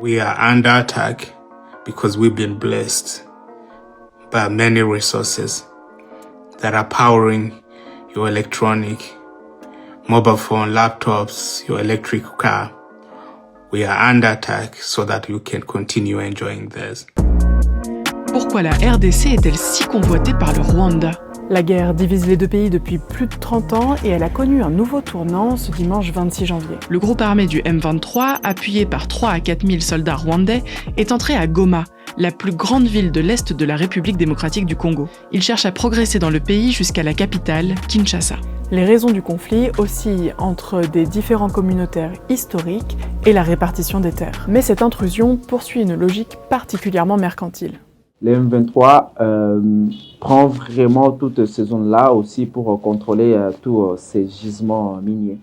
We are under attack because we've been blessed by many resources that are powering your electronic, mobile phone, laptops, your electric car. We are under attack so that you can continue enjoying this. Pourquoi la RDC est-elle si convoitée par le Rwanda ? La guerre divise les deux pays depuis plus de 30 ans et elle a connu un nouveau tournant ce dimanche 26 janvier. Le groupe armé du M23, appuyé par 3 à 4 000 soldats rwandais, est entré à Goma, la plus grande ville de l'Est de la République démocratique du Congo. Il cherche à progresser dans le pays jusqu'à la capitale, Kinshasa. Les raisons du conflit oscillent entre des différends communautaires historiques et la répartition des terres. Mais cette intrusion poursuit une logique particulièrement mercantile. Le M23 prend vraiment toutes ces zones-là aussi pour contrôler tous ces gisements miniers.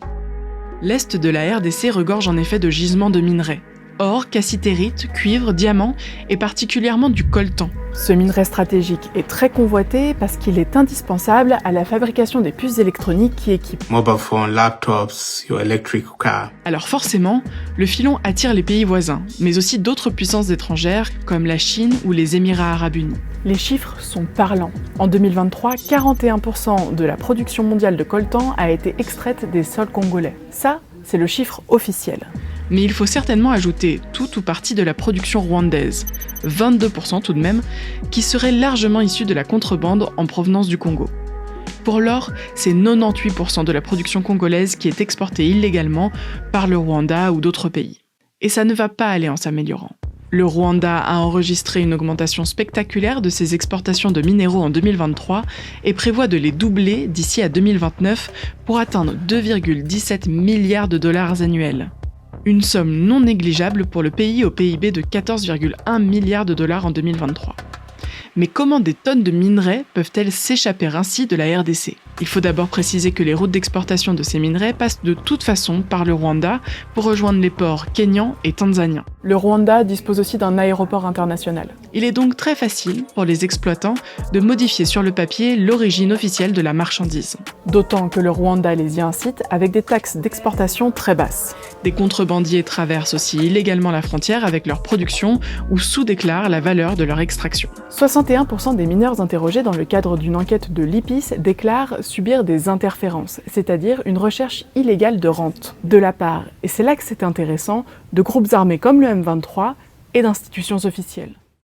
L'Est de la RDC regorge en effet de gisements de minerais. Or, cassitérite, cuivre, diamant et particulièrement du coltan. Ce minerai stratégique est très convoité parce qu'il est indispensable à la fabrication des puces électroniques qui équipent mobile phone, laptops, your electric car. Alors forcément, le filon attire les pays voisins, mais aussi d'autres puissances étrangères comme la Chine ou les Émirats arabes unis. Les chiffres sont parlants. En 2023, 41% de la production mondiale de coltan a été extraite des sols congolais. Ça, c'est le chiffre officiel. Mais il faut certainement ajouter tout ou partie de la production rwandaise, 22% tout de même, qui serait largement issue de la contrebande en provenance du Congo. Pour l'or, c'est 98% de la production congolaise qui est exportée illégalement par le Rwanda ou d'autres pays. Et ça ne va pas aller en s'améliorant. Le Rwanda a enregistré une augmentation spectaculaire de ses exportations de minéraux en 2023 et prévoit de les doubler d'ici à 2029 pour atteindre 2,17 milliards de dollars annuels. Une somme non négligeable pour le pays au PIB de 14,1 milliards de dollars en 2023. Mais comment des tonnes de minerais peuvent-elles s'échapper ainsi de la RDC ? Il faut d'abord préciser que les routes d'exportation de ces minerais passent de toute façon par le Rwanda pour rejoindre les ports kenyans et tanzaniens. Le Rwanda dispose aussi d'un aéroport international. Il est donc très facile pour les exploitants de modifier sur le papier l'origine officielle de la marchandise. D'autant que le Rwanda les y incite avec des taxes d'exportation très basses. Des contrebandiers traversent aussi illégalement la frontière avec leur production ou sous-déclarent la valeur de leur extraction. 61% des mineurs interrogés dans le cadre d'une enquête de l'IPIS déclarent subir des interférences, c'est-à-dire une recherche illégale de rente, de la part, et c'est là que c'est intéressant, de groupes armés comme le M23 et d'institutions officielles.